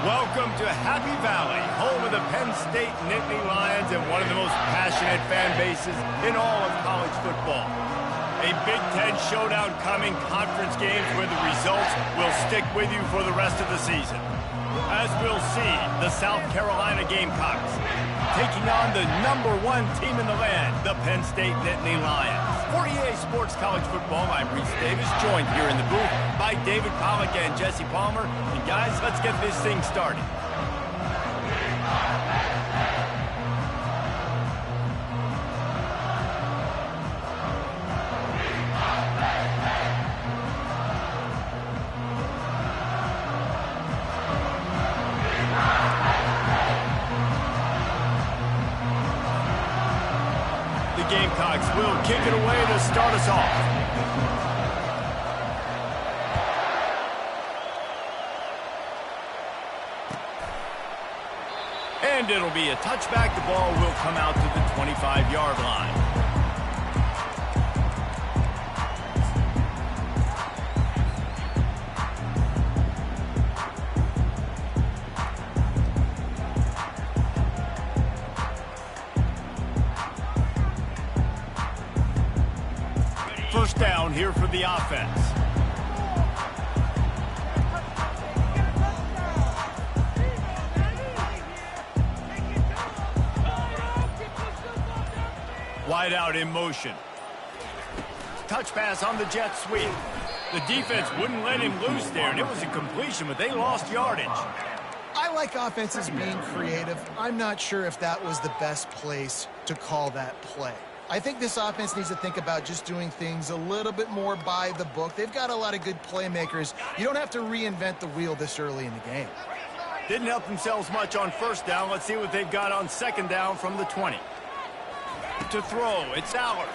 Welcome to Happy Valley, home of the Penn State Nittany Lions and one of the most passionate fan bases in all of college football. A Big Ten showdown coming, conference games where the results will stick with you for the rest of the season. As we'll see, the South Carolina Gamecocks taking on the #1 team in the land, the Penn State Nittany Lions. For EA Sports College Football, I'm Reese Davis, joined here in the booth by David Pollack and Jesse Palmer. And guys, let's get this thing started. Gamecocks will kick it away to start us off. And it'll be a touchback. The ball will come out to the 25-yard line. First down here for the offense. Wide out in motion. Touch pass on the jet sweep. The defense wouldn't let him loose there, and it was a completion, but they lost yardage. I like offenses being creative. I'm not sure if that was the best place to call that play. I think this offense needs to think about just doing things a little bit more by the book. They've got a lot of good playmakers. You don't have to reinvent the wheel this early in the game. Didn't help themselves much on first down. Let's see what they've got on second down from the 20. To throw, it's Allard.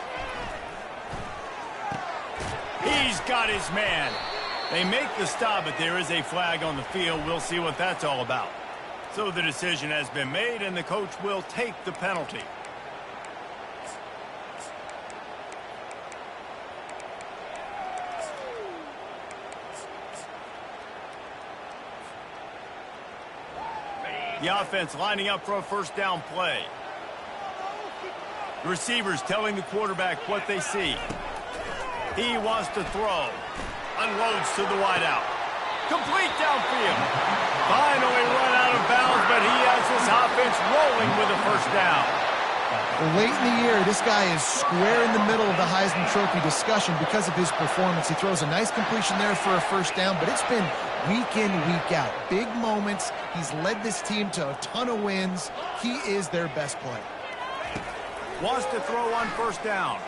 He's got his man. They make the stop, but there is a flag on the field. We'll see what that's all about. So the decision has been made, and the coach will take the penalty. The offense lining up for a first down play. The receivers telling the quarterback what they see. He wants to throw. Unloads to the wideout. Complete downfield. Finally run out of bounds, but he has his offense rolling with a first down. Late in the year, this guy is square in the middle of the Heisman Trophy discussion because of his performance. He throws a nice completion there for a first down, but it's been week in, week out. Big moments. He's led this team to a ton of wins. He is their best player. Wants to throw on first down.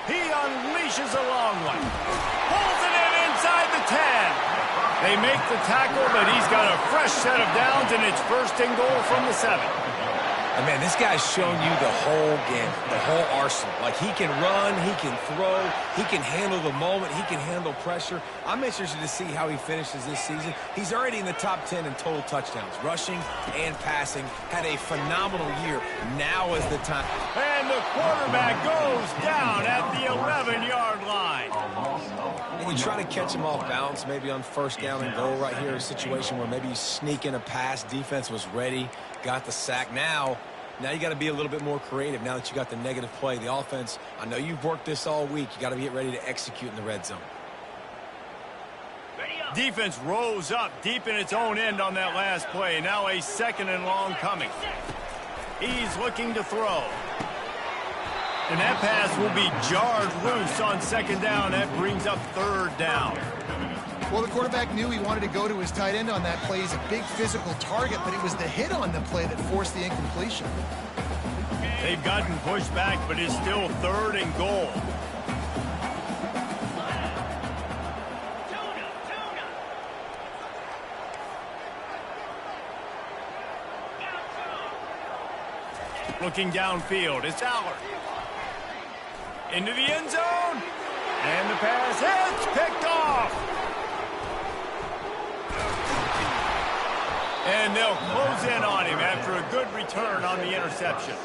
He unleashes a long one. Pulls it in inside the 10. They make the tackle, but he's got a fresh set of downs, and it's first and goal from the 7. And man, this guy's shown you the whole game, the whole arsenal. Like, he can run, he can throw, he can handle the moment, he can handle pressure. I'm interested to see how he finishes this season. He's already in the top 10 in total touchdowns, rushing and passing. Had a phenomenal year. Now is the time. And the quarterback goes down at the 11-yard line. And you try to catch him off balance, maybe on first down and goal right here, a situation where maybe you sneak in a pass. Defense was ready, got the sack. Now you got to be a little bit more creative now that you got the negative play. The offense, I know you've worked this all week. You got to get ready to execute in the red zone. Defense rose up deep in its own end on that last play. Now a second and long coming. He's looking to throw. And that pass will be jarred loose on second down. That brings up third down. Well, the quarterback knew he wanted to go to his tight end on that play. He's a big physical target, but it was the hit on the play that forced the incompletion. They've gotten pushed back, but it's still third and goal. Looking downfield, it's Allard. Into the end zone. And the pass hits, picked off. And they'll close in on him after a good return on the interception.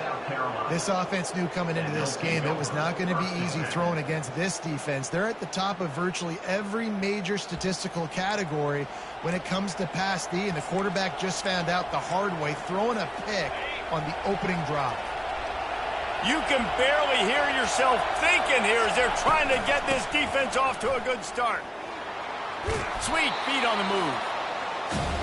This offense knew coming into this game it was not going to be easy throwing against this defense. They're at the top of virtually every major statistical category when it comes to pass D, and the quarterback just found out the hard way, throwing a pick on the opening drive. You can barely hear yourself thinking here as they're trying to get this defense off to a good start. Sweet feet on the move.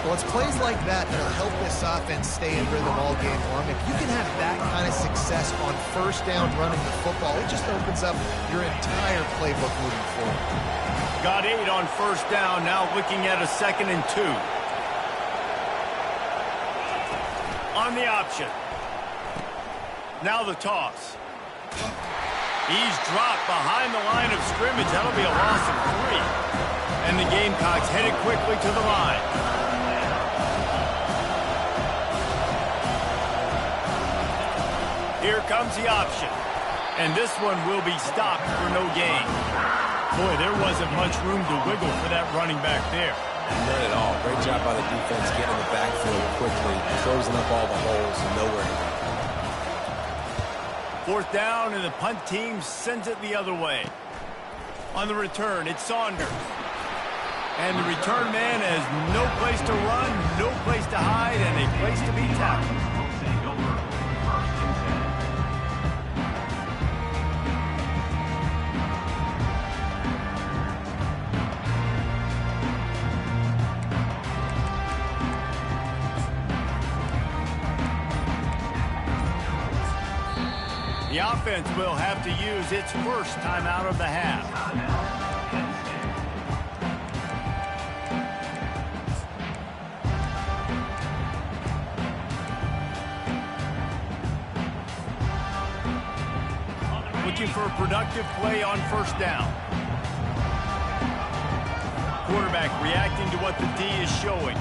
Well, it's plays like that that'll help this offense stay in rhythm all game long. If you can have that kind of success on first down running the football, it just opens up your entire playbook moving forward. Got 8 on first down, now looking at a 2nd and 2. On the option. Now the toss. He's dropped behind the line of scrimmage. That'll be a loss of 3. And the Gamecocks headed quickly to the line. Here comes the option. And this one will be stopped for no gain. Boy, there wasn't much room to wiggle for that running back there. None at all. Great job by the defense getting in the backfield quickly, closing up all the holes and nowhere to go. 4th down, and the punt team sends it the other way. On the return, it's Saunders. And the return man has no place to run, no place to hide, and a place to be tackled. The offense will have to use its first timeout of the half. Looking for a productive play on first down. Quarterback reacting to what the D is showing.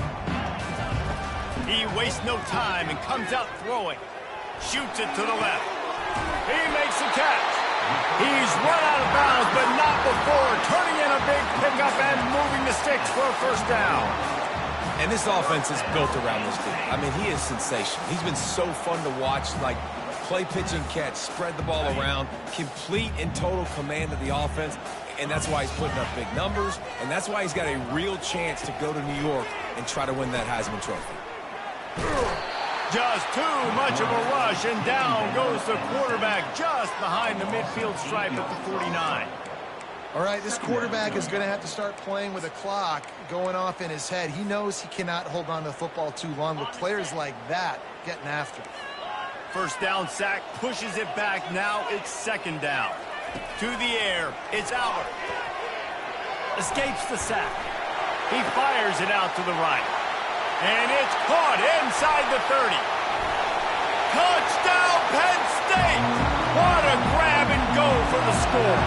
He wastes no time and comes out throwing. Shoots it to the left. He makes the catch. He's run out of bounds, but not before turning in a big pickup and moving the sticks for a first down. And this offense is built around this dude. I mean, he is sensational. He's been so fun to watch, like play, pitch, and catch, spread the ball around, complete and total command of the offense, and that's why he's putting up big numbers, and that's why he's got a real chance to go to New York and try to win that Heisman Trophy. Just too much of a rush, and down goes the quarterback just behind the midfield stripe at the 49. All right, this quarterback is going to have to start playing with a clock going off in his head. He knows he cannot hold on to the football too long with players like that getting after him. First down sack, pushes it back. Now it's 2nd down. To the air, it's Albert. Escapes the sack. He fires it out to the right. And it's caught inside the 30. Touchdown, Penn State! What a grab and go for the score.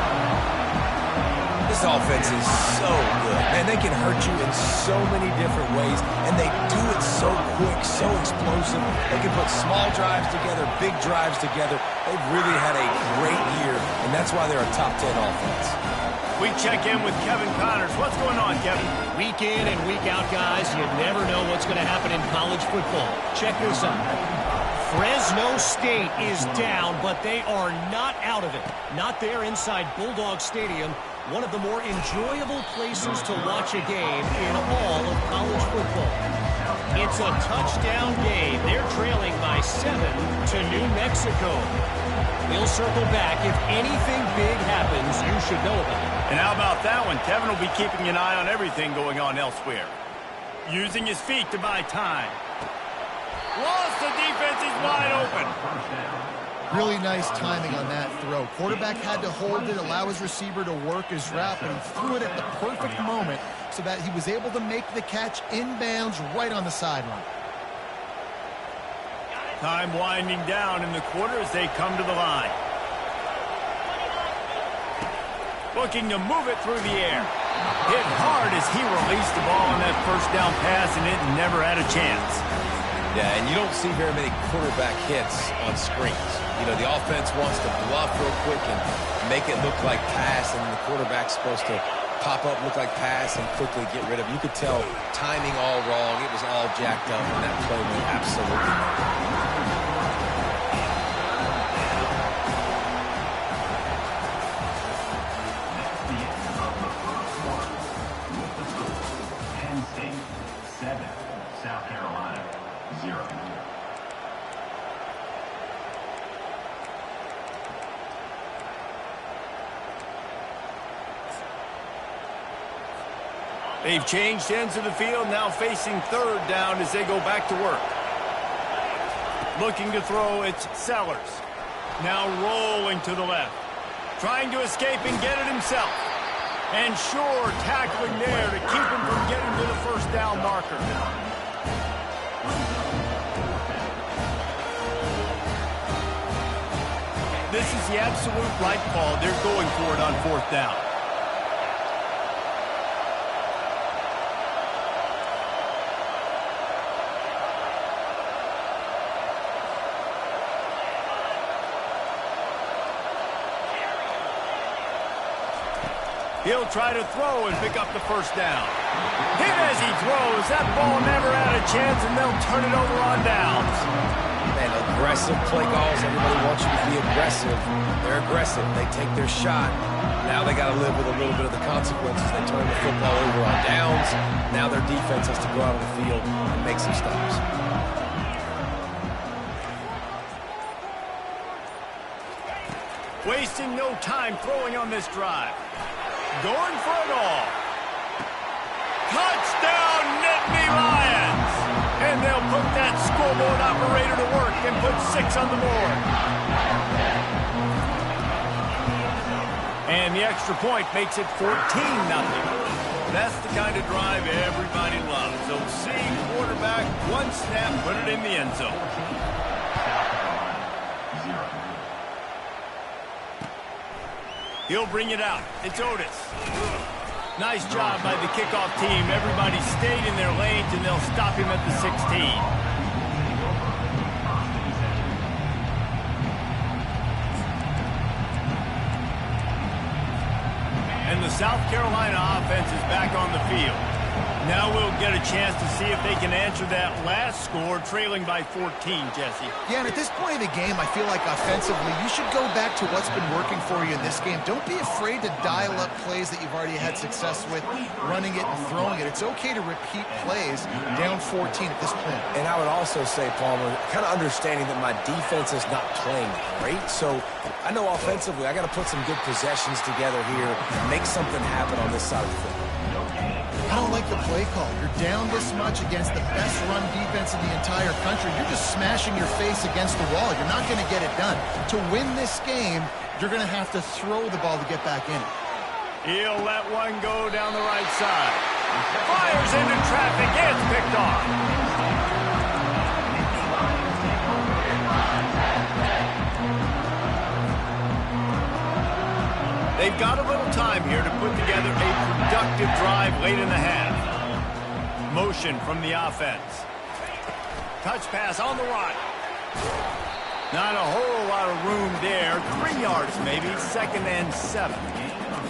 This offense is so good. Man, they can hurt you in so many different ways, and they do it so quick, so explosive. They can put small drives together, big drives together. They've really had a great year, and that's why they're a top 10 offense. We check in with Kevin Connors. What's going on, Kevin? Week in and week out, guys, you never know what's going to happen in college football. Check this out. Fresno State is down, but they are not out of it. Not there inside Bulldog Stadium, one of the more enjoyable places to watch a game in all of college football. It's a touchdown game. They're trailing by 7 to New Mexico. We'll circle back. If anything big happens, you should know about it. And how about that one? Kevin will be keeping an eye on everything going on elsewhere. Using his feet to buy time. Lost, the defense is wide open. Really nice timing on that throw. Quarterback had to hold it, allow his receiver to work his route, but he threw it at the perfect moment so that he was able to make the catch inbounds right on the sideline. Time winding down in the quarter as they come to the line. Looking to move it through the air. Hit hard as he released the ball on that first down pass, and it never had a chance. Yeah, and you don't see very many quarterback hits on screens. You know, the offense wants to bluff real quick and make it look like pass, and the quarterback's supposed to pop up, look like pass, and quickly get rid of it. You could tell timing all wrong. It was all jacked up, and that play went absolutely nowhere. Penn State 7, South Carolina 0. They've changed ends of the field, now facing third down as they go back to work. Looking to throw, it's Sellers. Now rolling to the left. Trying to escape and get it himself. And sure, tackling there to keep him from getting to the first down marker. This is the absolute right call. They're going for it on fourth down. He'll try to throw and pick up the first down. Hit as he throws. That ball never had a chance, and they'll turn it over on downs. Man, aggressive play calls. Everybody wants you to be aggressive. They're aggressive. They take their shot. Now they got to live with a little bit of the consequences. They turn the football over on downs. Now their defense has to go out on the field and make some stops. Wasting no time throwing on this drive. Going for it all. Touchdown, Nittany Lions! And they'll put that scoreboard operator to work and put 6 on the board. And the extra point makes it 14-0. That's the kind of drive everybody loves. So seeing quarterback, one snap, put it in the end zone. He'll bring it out. It's Otis. Nice job by the kickoff team. Everybody stayed in their lanes, and they'll stop him at the 16. And the South Carolina offense is back on the field. Now we'll get a chance to see if they can answer that last score, trailing by 14, Jesse. Yeah, and at this point of the game, I feel like offensively, you should go back to what's been working for you in this game. Don't be afraid to dial up plays that you've already had success with, running it and throwing it. It's okay to repeat plays down 14 at this point. And I would also say, Palmer, kind of understanding that my defense is not playing great. So I know offensively, I got to put some good possessions together here, make something happen on this side of the football. I don't like the play call. You're down this much against the best run defense in the entire country. You're just smashing your face against the wall. You're not going to get it done. To win this game, you're going to have to throw the ball to get back in it. He'll let one go down the right side. Fires into traffic. It's picked off. They've got a little time here to put together a productive drive late in the half. Motion from the offense. Touch pass on the right. Not a whole lot of room there. 3 yards maybe, 2nd and 7.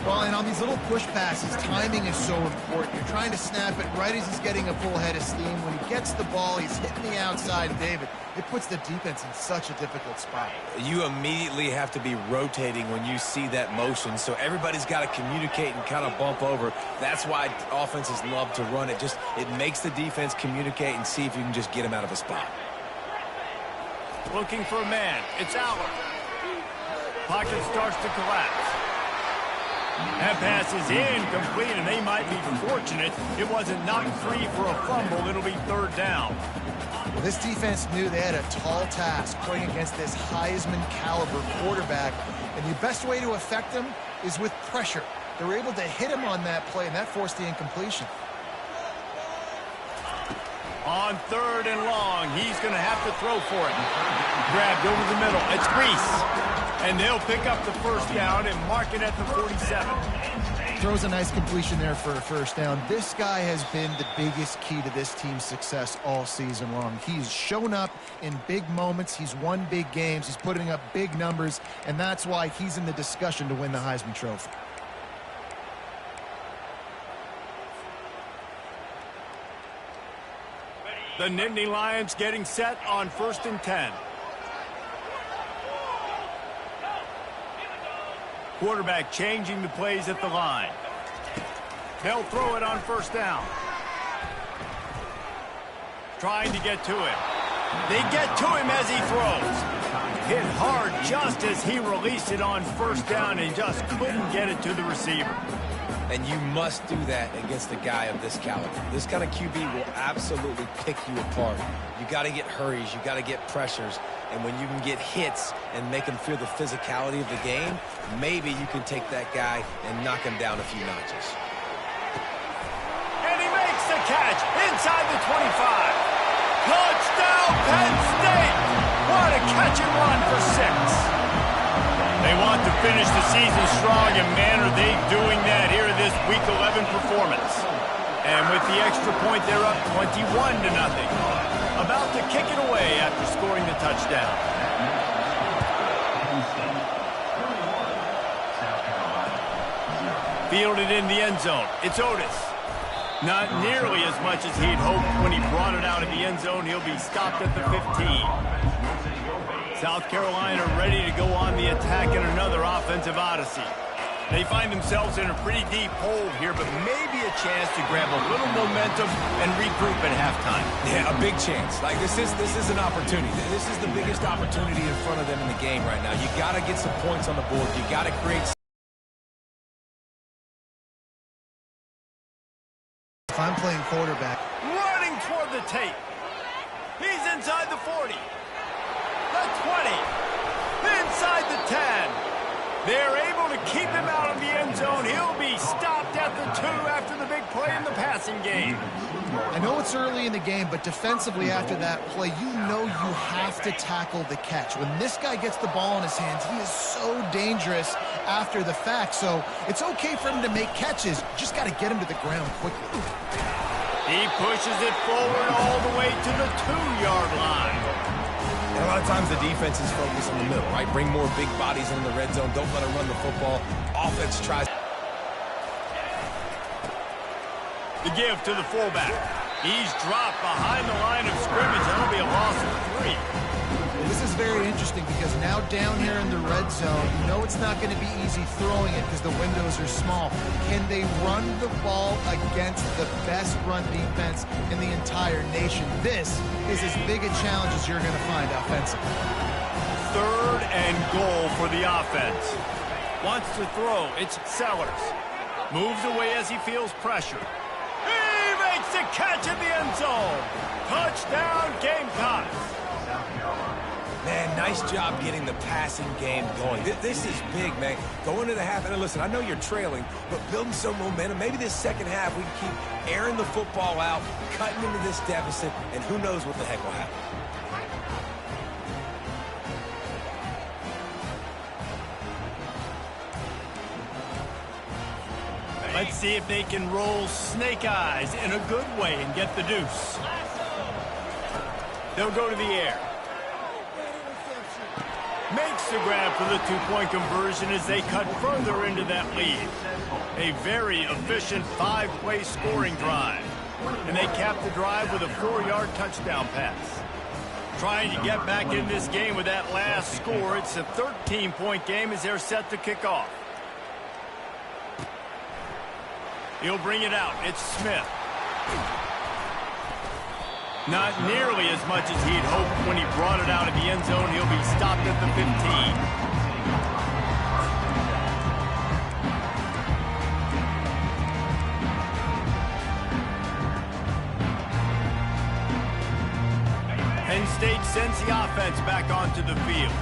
Well, and on these little push passes, timing is so important. You're trying to snap it right as he's getting a full head of steam. When he gets the ball, he's hitting the outside, David. It puts the defense in such a difficult spot. You immediately have to be rotating when you see that motion, so everybody's got to communicate and kind of bump over. That's why offenses love to run it. It makes the defense communicate and see if you can just get him out of a spot. Looking for a man. It's Allen. Pocket starts to collapse. That pass is incomplete, and they might be fortunate it wasn't knocked free for a fumble. It'll be 3rd down. Well, this defense knew they had a tall task playing against this Heisman-caliber quarterback, and the best way to affect him is with pressure. They were able to hit him on that play, and that forced the incompletion. On 3rd and long, he's going to have to throw for it. Grabbed over the middle. It's Reese. And they'll pick up the first down and mark it at the 47. Throws a nice completion there for a first down. This guy has been the biggest key to this team's success all season long. He's shown up in big moments. He's won big games. He's putting up big numbers, and that's why he's in the discussion to win the Heisman Trophy. The Nittany Lions getting set on 1st and 10. Quarterback changing the plays at the line. They'll throw it on 1st down. Trying to get to him. They get to him as he throws. Hit hard just as he released it on 1st down and just couldn't get it to the receiver. And you must do that against a guy of this caliber. This kind of QB will absolutely pick you apart. You got to get hurries. You got to get pressures. And when you can get hits and make him feel the physicality of the game, maybe you can take that guy and knock him down a few notches. And he makes the catch inside the 25. Touchdown, Penn State! What a catch and run for 6. They want to finish the season strong, and man, are they doing that here in this Week 11 performance. And with the extra point, they're up 21-0. About to kick it away after scoring the touchdown. Fielded in the end zone. It's Otis. Not nearly as much as he'd hoped when he brought it out of the end zone. He'll be stopped at the 15. South Carolina ready to go on the attack in another offensive odyssey. They find themselves in a pretty deep hole here, but maybe a chance to grab a little momentum and regroup at halftime. Yeah, a big chance. Like, this is an opportunity. This is the biggest opportunity in front of them in the game right now. You got to get some points on the board. You got to create. If I'm playing quarterback. Running toward the tape. He's inside the 40. The 20. Inside the 10. They're able to keep him out of the end zone. He'll be stopped at the 2 after the big play in the passing game. I know it's early in the game, but defensively after that play, you know you have to tackle the catch. When this guy gets the ball in his hands, he is so dangerous after the fact. So it's okay for him to make catches. Just got to get him to the ground quickly. He pushes it forward all the way to the 2-yard line. And a lot of times the defense is focused on the middle, right? Bring more big bodies into the red zone. Don't let them run the football. Offense tries. The give to the fullback. He's dropped behind the line of scrimmage. That'll be a loss of 3. This is very interesting because now down here in the red zone, you know it's not going to be easy throwing it because the windows are small. Can they run the ball against the best run defense in the entire nation? This is as big a challenge as you're going to find offensively. 3rd and goal for the offense. Wants to throw. It's Sellers. Moves away as he feels pressure. He makes the catch in the end zone. Touchdown, Gamecocks. Man, nice job getting the passing game going. This is big, man. Going into the half, and listen, I know you're trailing, but building some momentum. Maybe this second half we can keep airing the football out, cutting into this deficit, and who knows what the heck will happen. Let's see if they can roll snake eyes in a good way and get the deuce. They'll go to the air. Makes the grab for the 2-point conversion as they cut further into that lead. A very efficient 5-play scoring drive. And they cap the drive with a 4-yard touchdown pass. Trying to get back in this game with that last score. It's a 13-point game as they're set to kick off. He'll bring it out. It's Smith. Not nearly as much as he'd hoped when he brought it out of the end zone. He'll be stopped at the 15. Penn State sends the offense back onto the field.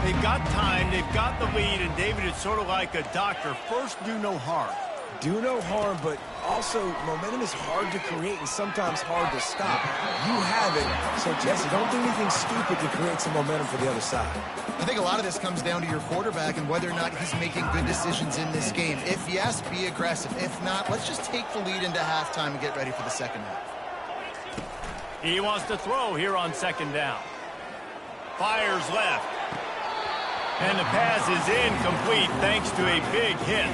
They've got time, they've got the lead, and David, it's sort of like a doctor. First, do no harm. Do no harm, but also momentum is hard to create and sometimes hard to stop. You have it, so Jesse, don't do anything stupid to create some momentum for the other side. I think a lot of this comes down to your quarterback and whether or not he's making good decisions in this game. If yes, be aggressive. If not, let's just take the lead into halftime and get ready for the second half. He wants to throw here on 2nd down. Fires left. And the pass is incomplete thanks to a big hit.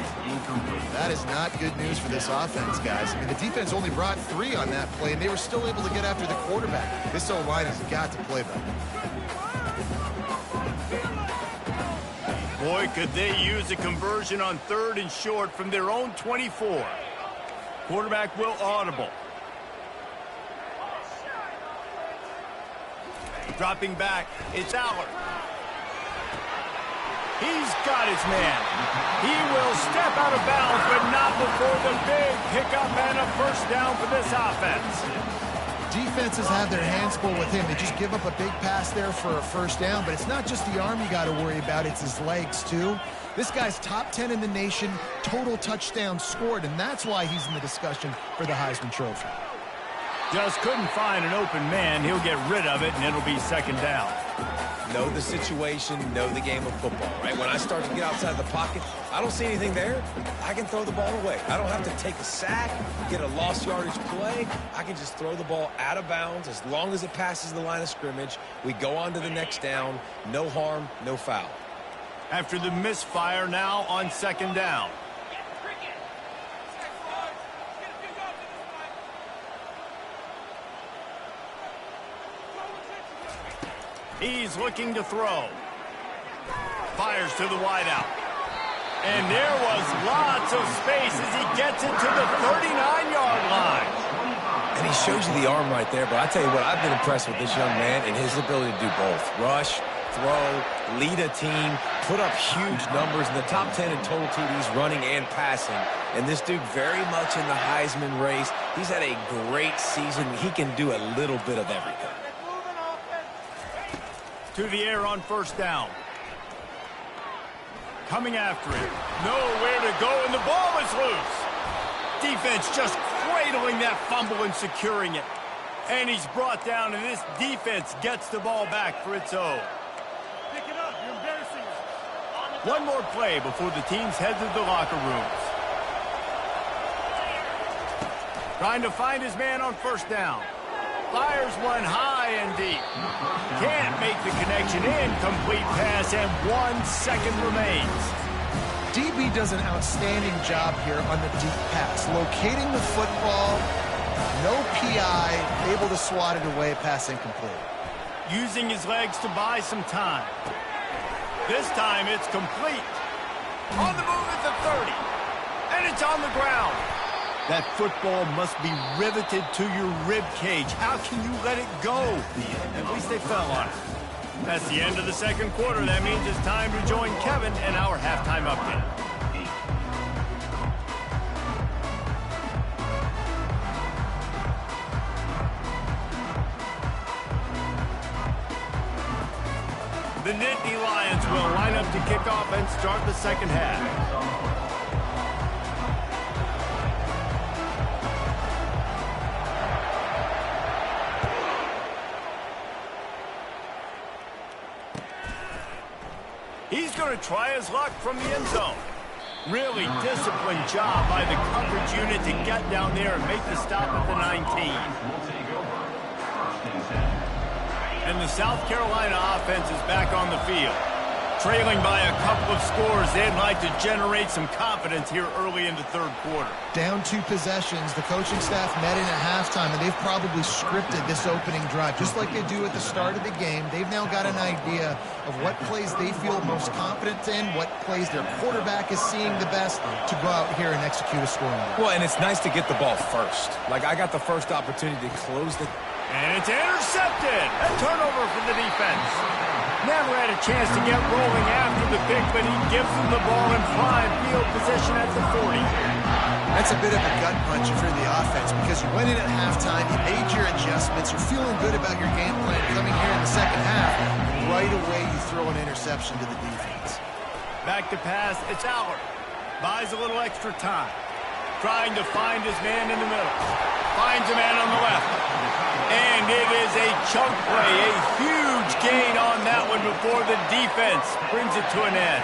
That is not good news for this offense, guys. I mean, the defense only brought 3 on that play, and they were still able to get after the quarterback. This O-line has got to play better. Boy, could they use a conversion on 3rd and short from their own 24. Quarterback will audible. Dropping back, it's Aller. He's got his man. He will step out of bounds, but not before the big pickup and a first down for this offense. Defenses have their hands full with him. They just give up a big pass there for a first down, but it's not just the arm you got to worry about, it's his legs too. This guy's top 10 in the nation, total touchdowns scored, and that's why he's in the discussion for the Heisman Trophy. Just couldn't find an open man. He'll get rid of it, and it'll be second down. Know the situation, know the game of football, right? When I start to get outside the pocket, I don't see anything there. I can throw the ball away. I don't have to take a sack, get a lost yardage play. I can just throw the ball out of bounds as long as it passes the line of scrimmage. We go on to the next down. No harm, no foul. After the misfire, now on second down. He's looking to throw. Fires to the wideout. And there was lots of space as he gets it to the 39-yard line. And he shows you the arm right there, but I tell you what, I've been impressed with this young man and his ability to do both. Rush, throw, lead a team, put up huge numbers in the top 10 in total TDs running and passing. And this dude very much in the Heisman race. He's had a great season. He can do a little bit of everything. To the air on first down. Coming after it. Nowhere to go, and the ball is loose. Defense just cradling that fumble and securing it. And he's brought down, and this defense gets the ball back for its own. Pick it up. You're embarrassing us. One more play before the teams head to the locker rooms. Trying to find his man on first down. Fires one high and deep. Can't make the connection. Incomplete pass, and 1 second remains. DB does an outstanding job here on the deep pass. Locating the football, no PI, able to swat it away, pass incomplete. Using his legs to buy some time. This time it's complete. On the move at the 30. And it's on the ground. That football must be riveted to your rib cage. How can you let it go? At least they fell on it. That's the end of the second quarter. That means it's time to join Kevin in our halftime update. The Nittany Lions will line up to kick off and start the second half. He's going to try his luck from the end zone. Really disciplined job by the coverage unit to get down there and make the stop at the 19. And the South Carolina offense is back on the field. Trailing by a couple of scores, they'd like to generate some confidence here early in the third quarter. Down 2 possessions, the coaching staff met in at halftime, and they've probably scripted this opening drive. Just like they do at the start of the game, they've now got an idea of what plays they feel most confident in, what plays their quarterback is seeing the best to go out here and execute a scoring drive. Well, and it's nice to get the ball first. Like, I got the first opportunity to close the... And it's intercepted. A turnover for the defense. Never had a chance to get rolling after the pick, but he gives them the ball in prime field position at the 40. That's a bit of a gut punch if you're the offense, because you went in at halftime, you made your adjustments, you're feeling good about your game plan coming here in the second half, and right away you throw an interception to the defense. Back to pass, it's Aller. Buys a little extra time. Trying to find his man in the middle. Finds a man on the left. And it is a chunk play, a huge gain on that one before the defense brings it to an end.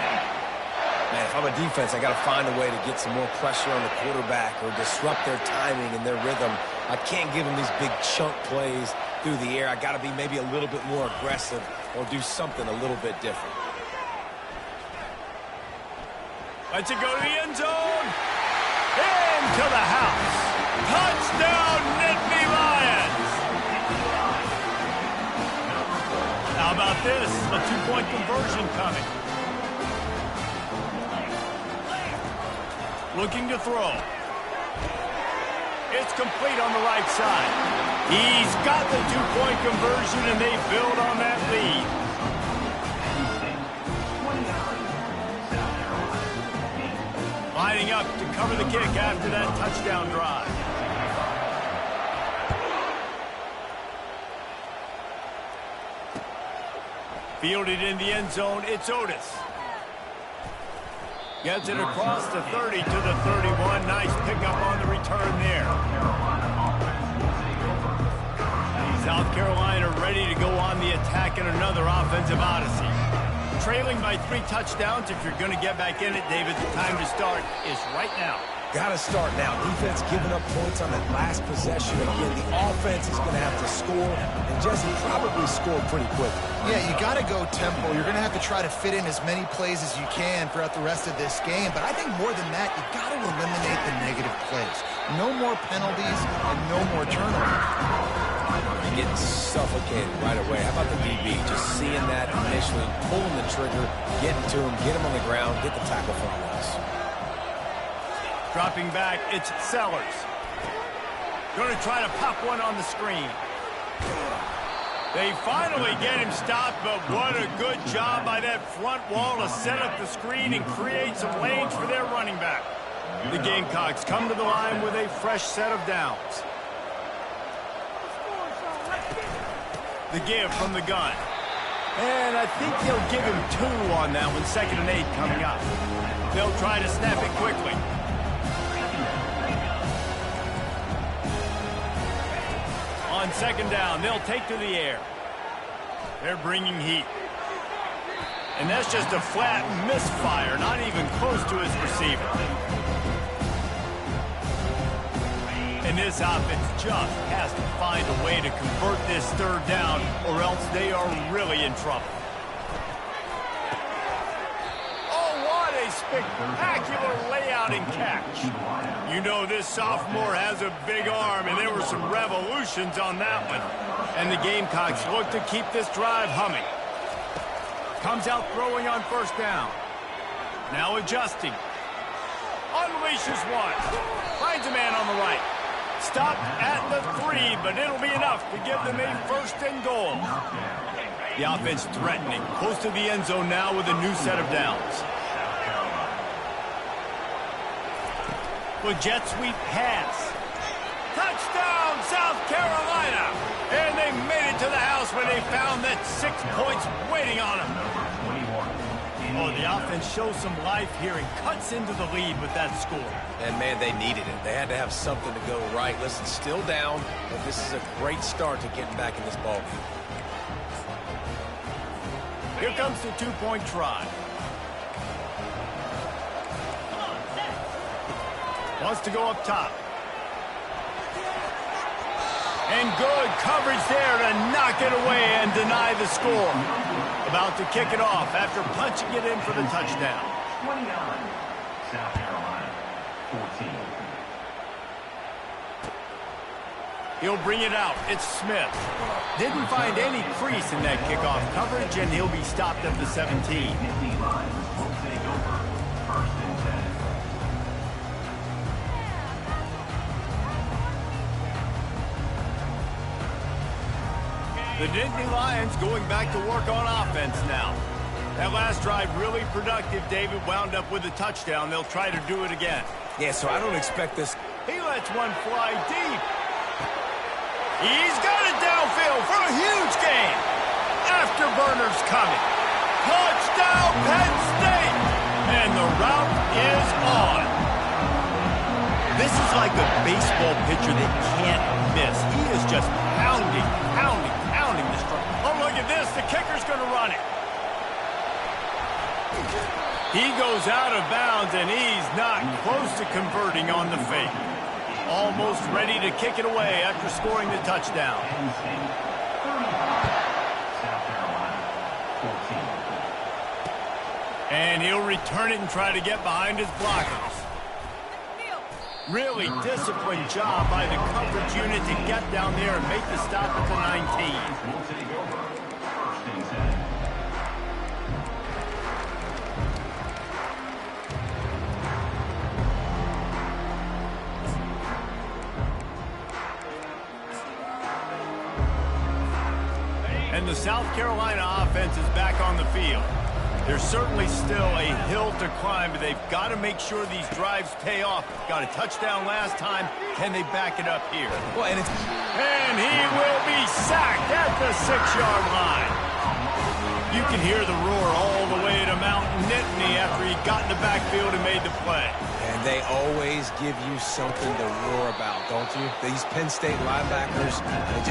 Man, if I'm a defense, I got to find a way to get some more pressure on the quarterback or disrupt their timing and their rhythm. I can't give them these big chunk plays through the air. I got to be maybe a little bit more aggressive or do something a little bit different. Lets it go to the end zone. Into the house. Touchdown, Nittany Lions. How about this? A two-point conversion coming. Looking to throw. It's complete on the right side. He's got the two-point conversion, and they build on that lead. Lining up to cover the kick after that touchdown drive. Fielded in the end zone, it's Otis. Gets it across the 30 to the 31. Nice pickup on the return there. South Carolina ready to go on the attack in another offensive odyssey. Trailing by 3 touchdowns. If you're going to get back in it, David, the time to start is right now. Got to start now. Defense giving up points on that last possession. Again, the offense is going to have to score, and Jesse probably score pretty quickly. Yeah, you got to go tempo. You're going to have to try to fit in as many plays as you can throughout the rest of this game. But I think more than that, you got to eliminate the negative plays. No more penalties and no more turnovers. You're getting suffocated right away. How about the DB? Just seeing that initially, pulling the trigger, getting to him, get him on the ground, get the tackle for a loss. Dropping back, it's Sellers. Going to try to pop one on the screen. They finally get him stopped, but what a good job by that front wall to set up the screen and create some lanes for their running back. The Gamecocks come to the line with a fresh set of downs. The give from the gun. And I think they'll give him 2 on that one, 2nd and 8 coming up. They'll try to snap it quickly. On 2nd down, they'll take to the air. They're bringing heat. And that's just a flat misfire, not even close to his receiver. And this offense just has to find a way to convert this 3rd down, or else they are really in trouble. Oh, what a spectacular layout and catch. You know this sophomore has a big arm, and there were some revolutions on that one. And the Gamecocks look to keep this drive humming. Comes out throwing on 1st down. Now adjusting. Unleashes one. Finds a man on the right. Stopped at the 3, but it'll be enough to give them a 1st and goal. The offense threatening. Close to the end zone now with a new set of downs. With jet sweep pass. Touchdown, South Carolina! And they made it to the house where they found that 6 points waiting on them. Oh, the offense shows some life here and cuts into the lead with that score. And, man, they needed it. They had to have something to go right. Listen, still down, but this is a great start to getting back in this ballgame. Here comes the 2-point try. Wants to go up top. And good coverage there to knock it away and deny the score. About to kick it off after punching it in for the touchdown. 29, South Carolina, 14. He'll bring it out. It's Smith. Didn't find any crease in that kickoff coverage, and he'll be stopped at the 17. Nittany Lions will take over 1st and 10. The Nittany Lions going back to work on offense now. That last drive really productive. David wound up with a touchdown. They'll try to do it again. Yeah, so I don't expect this. He lets one fly deep. He's got it downfield for a huge gain. Afterburner's coming. Touchdown, Penn State. And the route is on. This is like a baseball pitcher that can't miss. He is just pounding this truck. Oh, look at this. The kicker's going to run it. He goes out of bounds, and he's not close to converting on the fake. Almost ready to kick it away after scoring the touchdown. Penn State, 35, South Carolina, 14. And he'll return it and try to get behind his blockers. Really disciplined job by the coverage unit to get down there and make the stop at the 19. We'll take over. First and 10. And the South Carolina offense is back on the field. There's certainly still a hill to climb, but they've got to make sure these drives pay off. Got a touchdown last time. Can they back it up here? Well, and he will be sacked at the 6-yard line. You can hear the roar all the way to Mount Nittany after he got in the backfield and made the play. And they always give you something to roar about, don't you? These Penn State linebackers,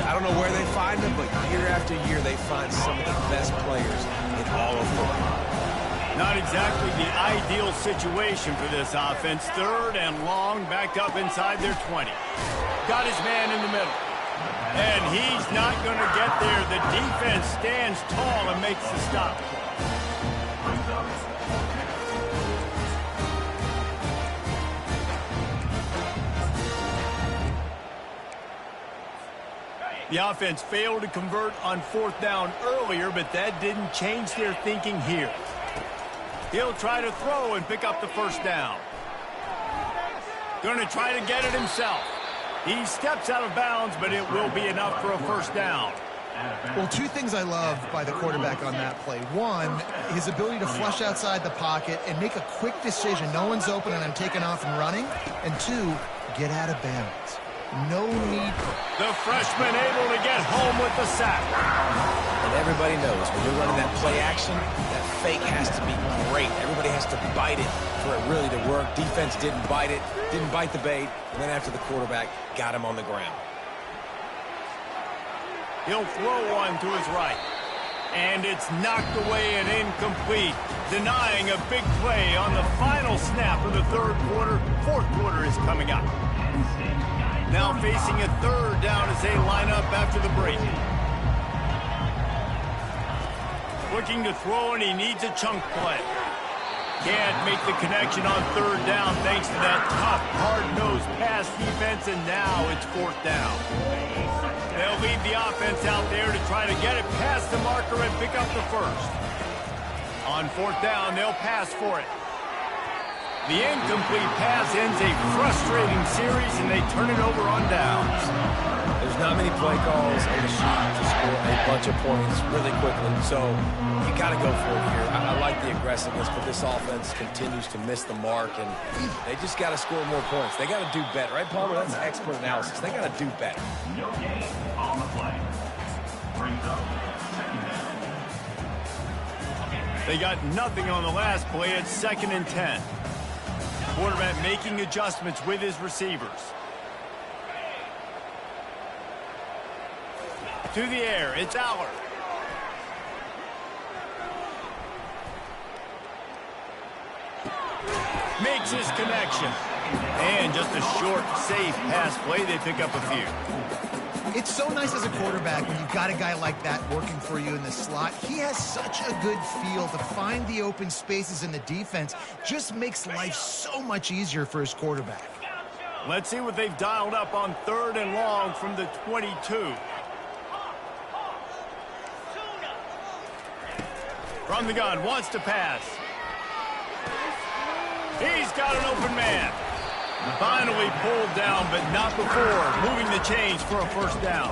I don't know where they find them, but year after year they find some of the best players in all of football. Not exactly the ideal situation for this offense. 3rd and long, backed up inside their 20. Got his man in the middle. And he's not going to get there. The defense stands tall and makes the stop. The offense failed to convert on 4th down earlier, but that didn't change their thinking here. He'll try to throw and pick up the 1st down. Going to try to get it himself. He steps out of bounds, but it will be enough for a 1st down. Well, 2 things I love by the quarterback on that play. 1, his ability to flush outside the pocket and make a quick decision. No one's open and I'm taking off and running. And 2, get out of bounds. No need for it. The freshman able to get home with the sack. And everybody knows when you're running that play action, that fake has to be great. Everybody has to bite it for it really to work. Defense didn't bite it, didn't bite the bait, went after the quarterback, got him on the ground. He'll throw one to his right. And it's knocked away and incomplete, denying a big play on the final snap of the 3rd quarter. 4th quarter is coming up. Now facing a 3rd down as they line up after the break. Looking to throw, and he needs a chunk play. Can't make the connection on 3rd down thanks to that tough, hard-nosed pass defense, and now it's 4th down. They'll leave the offense out there to try to get it past the marker and pick up the 1st. On 4th down, they'll pass for it. The incomplete pass ends a frustrating series, and they turn it over on downs. There's not many play calls on the sheet to score a bunch of points really quickly, so you got to go for it here. I like the aggressiveness, but this offense continues to miss the mark, and they just got to score more points. They got to do better, right, Palmer? That's expert analysis. They got to do better. No gain on the play. Brings up 2nd down. They got nothing on the last play. It's 2nd and 10. Quarterback making adjustments with his receivers. To the air, it's Aller. Makes his connection. And just a short, safe pass play. They pick up a few. It's so nice as a quarterback when you've got a guy like that working for you in the slot. He has such a good feel to find the open spaces in the defense. Just makes life so much easier for his quarterback. Let's see what they've dialed up on 3rd and long from the 22. From the gun, wants to pass. He's got an open man. Finally pulled down, but not before. Moving the chains for a 1st down.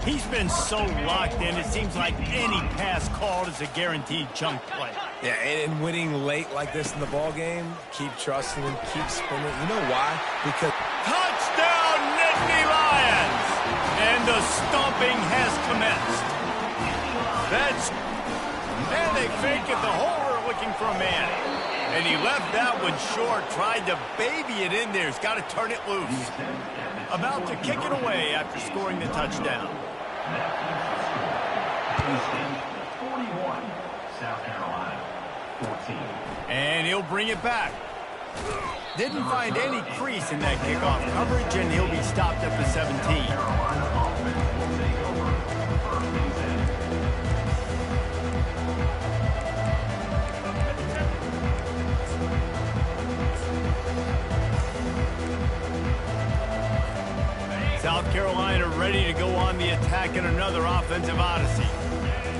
He's been so locked in, it seems like any pass called is a guaranteed chunk play. Yeah, and winning late like this in the ball game, keep trusting him, keep spinning. You know why? Because touchdown, Nittany Lions! And the stomping has commenced. And they fake it. The holder looking for a man. And he left that one short, tried to baby it in there. He's got to turn it loose. About to kick it away after scoring the touchdown. 41, South Carolina, 14. And he'll bring it back. Didn't find any crease in that kickoff coverage, and he'll be stopped at the 17. Carolina ready to go on the attack in another offensive odyssey.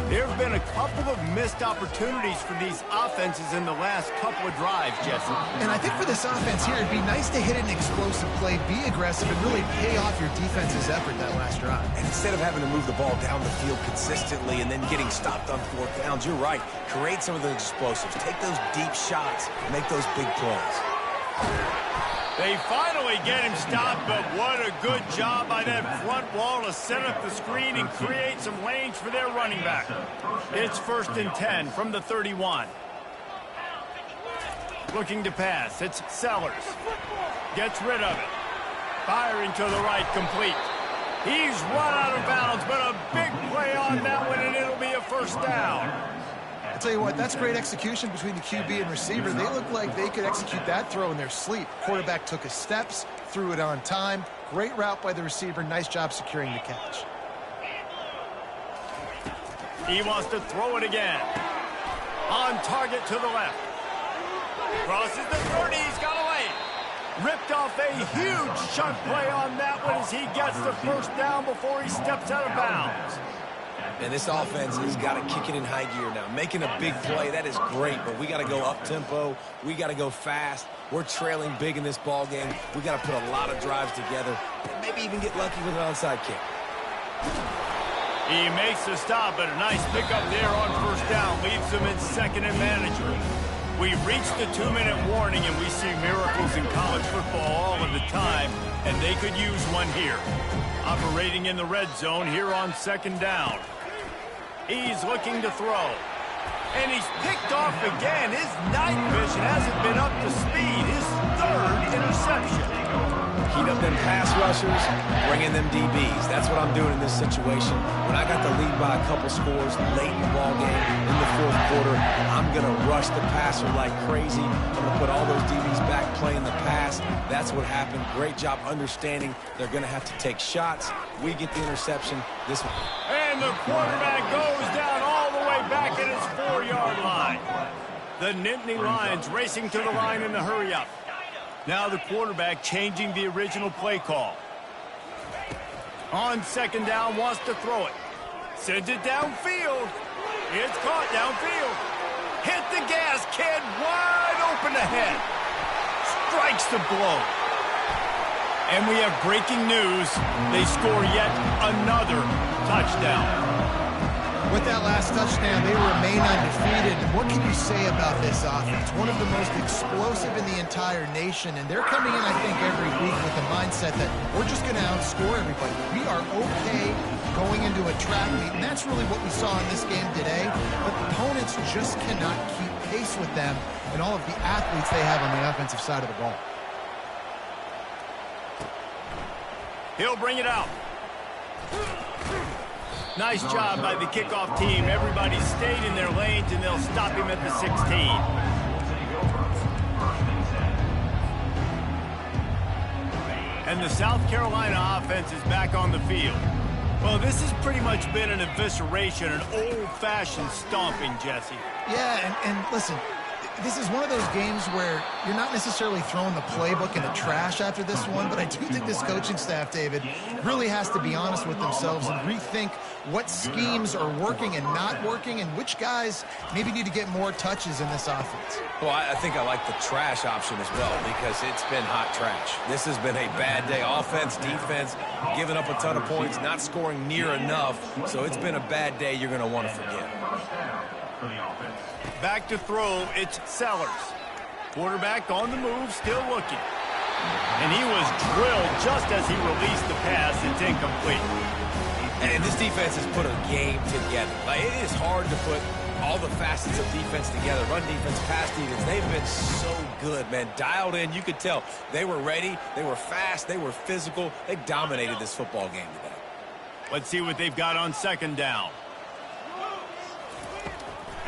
There have been a couple of missed opportunities for these offenses in the last couple of drives, Jesse. And I think for this offense here, it'd be nice to hit an explosive play, be aggressive, and really pay off your defense's effort that last drive. And instead of having to move the ball down the field consistently and then getting stopped on fourth downs, you're right. Create some of those explosives. Take those deep shots. Make those big plays. They finally get him stopped, but what a good job by that front wall to set up the screen and create some lanes for their running back. It's 1st and 10 from the 31. Looking to pass. It's Sellers. Gets rid of it. Firing to the right, complete. He's run out of bounds, but a big play on that one, and it'll be a 1st down. I'll tell you what, that's great execution between the QB and receiver. They look like they could execute that throw in their sleep. Quarterback took his steps, threw it on time. Great route by the receiver. Nice job securing the catch. He wants to throw it again. On target to the left. Crosses the 30. He's got a lane. Ripped off a huge chunk play on that one as he gets the 1st down before he steps out of bounds. And this offense has got to kick it in high gear now. Making a big play, that is great, but we got to go up-tempo. We got to go fast. We're trailing big in this ball game. We got to put a lot of drives together and maybe even get lucky with an onside kick. He makes the stop, but a nice pickup there on 1st down. Leaves him in 2nd and manageable. We've reached the 2-minute warning, and we see miracles in college football all of the time, and they could use one here. Operating in the red zone here on 2nd down. He's looking to throw. And he's picked off again. His night vision hasn't been up to speed. His 3rd interception. Heat up them pass rushers, bring in them DBs. That's what I'm doing in this situation. When I got the lead by a couple scores late in the ball game, in the 4th quarter, I'm going to rush the passer like crazy. I'm going to put all those DBs back playing the pass. That's what happened. Great job understanding they're going to have to take shots. We get the interception. This one. And the quarterback goes down all the way back at his 4-yard line. The Nittany Lions racing to the line in the hurry-up. Now the quarterback changing the original play call. On 2nd down, wants to throw it. Sends it downfield. It's caught downfield. Hit the gas, kid. Wide open ahead. Strikes the blow. And we have breaking news. They score yet another touchdown. With that last touchdown, they remain undefeated. And what can you say about this offense? One of the most explosive in the entire nation. And they're coming in, I think, every week with the mindset that we're just going to outscore everybody. We are okay going into a track meet. And that's really what we saw in this game today. But opponents just cannot keep pace with them and all of the athletes they have on the offensive side of the ball. He'll bring it out. Nice job by the kickoff team. Everybody stayed in their lanes, and they'll stop him at the 16. And the South Carolina offense is back on the field. Well, this has pretty much been an evisceration, an old-fashioned stomping, Jesse. Yeah, and listen, this is one of those games where you're not necessarily throwing the playbook in the trash after this one, but I do think this coaching staff, David, really has to be honest with themselves and rethink what schemes are working and not working and which guys maybe need to get more touches in this offense. Well, I think I like the trash option as well because it's been hot trash. This has been a bad day. Offense, defense, giving up a ton of points, not scoring near enough. So it's been a bad day you're going to want to forget. Back to throw, it's Sellers. Quarterback on the move, still looking. And he was drilled just as he released the pass. It's incomplete. And this defense has put a game together. Like, it is hard to put all the facets of defense together. Run defense, pass defense. They've been so good, man. Dialed in. You could tell they were ready. They were fast. They were physical. They dominated this football game today. Let's see what they've got on 2nd down.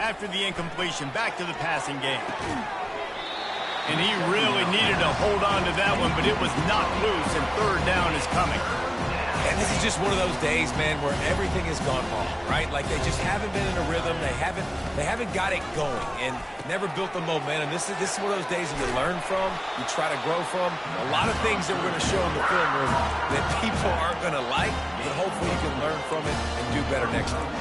After the incompletion, back to the passing game. And he really needed to hold on to that one, but it was knocked loose, and 3rd down is coming. And This is just one of those days, man, where everything has gone wrong, right? Like they just haven't been in a rhythm. They haven't got it going and never built the momentum. This is one of those days that you learn from, you try to grow from. A lot of things that we're going to show in the film room that people aren't going to like, but hopefully you can learn from it and do better next time.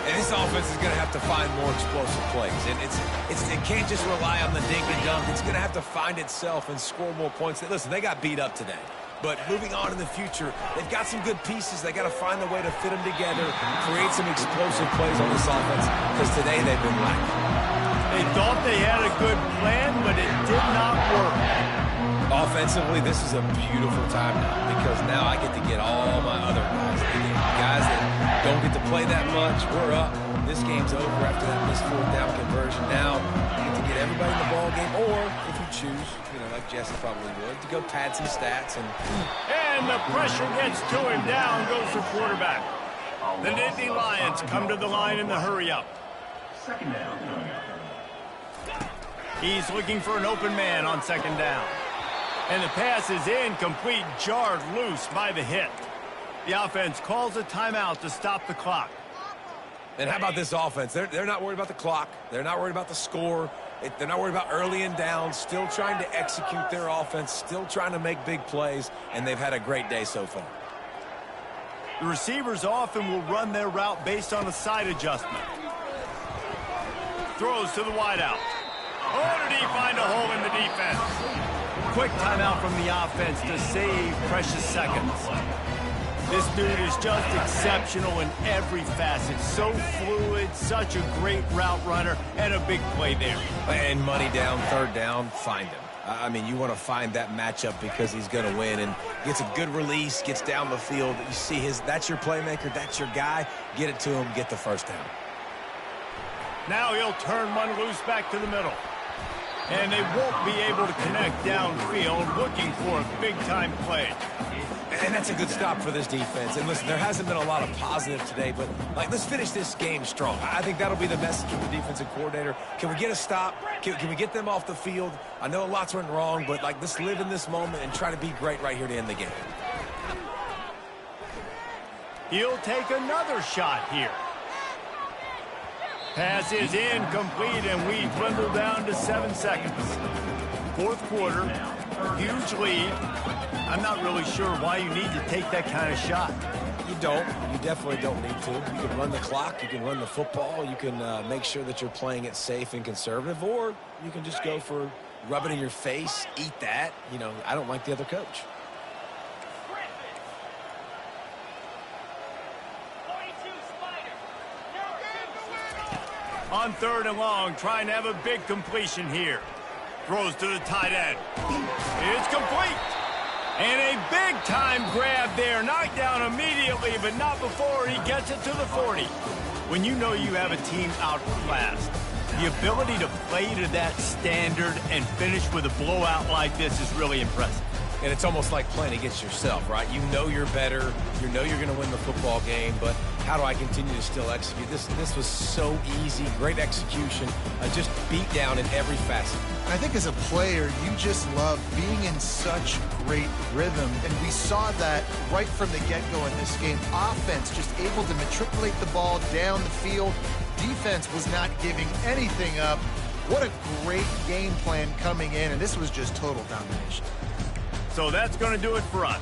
And this offense is going to have to find more explosive plays. And it can't just rely on the dink and dunk. It's going to have to find itself and score more points. Listen, they got beat up today. But moving on in the future, they've got some good pieces. They got to find a way to fit them together, create some explosive plays on this offense, because today they've been lacking. They thought they had a good plan, but it did not work. Offensively, this is a beautiful time now, because now I get to get all my other guys in the game. Guys that don't get to play that much, we're up. This game's over after that missed fourth down conversion. Now you get to get everybody in the ball game, or if you choose, like Jesse probably would, to go pad some stats. And the pressure gets to him. Down goes the quarterback. The Nittany Lions come to the line in the hurry-up. Second down. He's looking for an open man on second down. And the pass is incomplete, jarred loose by the hit. The offense calls a timeout to stop the clock. And how about this offense? They're not worried about the clock. They're not worried about the score. They're not worried about early and down. Still trying to execute their offense. Still trying to make big plays. And they've had a great day so far. The receivers often will run their route based on a side adjustment. Throws to the wideout. Oh, did he find a hole in the defense? Quick timeout from the offense to save precious seconds. This dude is just exceptional in every facet. So fluid, such a great route runner, and a big play there. And money down, third down, find him. I mean, you want to find that matchup because he's going to win and gets a good release, gets down the field. You see that's your playmaker, that's your guy. Get it to him, get the first down. Now he'll turn one loose back to the middle. And they won't be able to connect downfield, looking for a big-time play. And that's a good stop for this defense. And listen, there hasn't been a lot of positive today, but let's finish this game strong. I think that'll be the message of the defensive coordinator. Can we get a stop? Can we get them off the field? I know lots went wrong, but let's live in this moment and try to be great right here to end the game. He'll take another shot here. Pass is incomplete, and we dwindle down to 7 seconds. Fourth quarter, huge lead. I'm not really sure why you need to take that kind of shot. You don't. You definitely don't need to. You can run the clock. You can run the football. You can make sure that you're playing it safe and conservative, or you can just go for rub it in your face, eat that. I don't like the other coach. On third and long, trying to have a big completion here. Throws to the tight end. It's complete. And a big-time grab there. Knocked down immediately, but not before he gets it to the 40. When you know you have a team outclassed, the ability to play to that standard and finish with a blowout like this is really impressive. And it's almost like playing against yourself, right? You know you're better. You know you're going to win the football game, but how do I continue to still execute? This was so easy. Great execution. Just beat down in every facet. I think as a player, you just love being in such great rhythm, and we saw that right from the get-go in this game. Offense just able to matriculate the ball down the field. Defense was not giving anything up. What a great game plan coming in, and this was just total domination. So that's going to do it for us.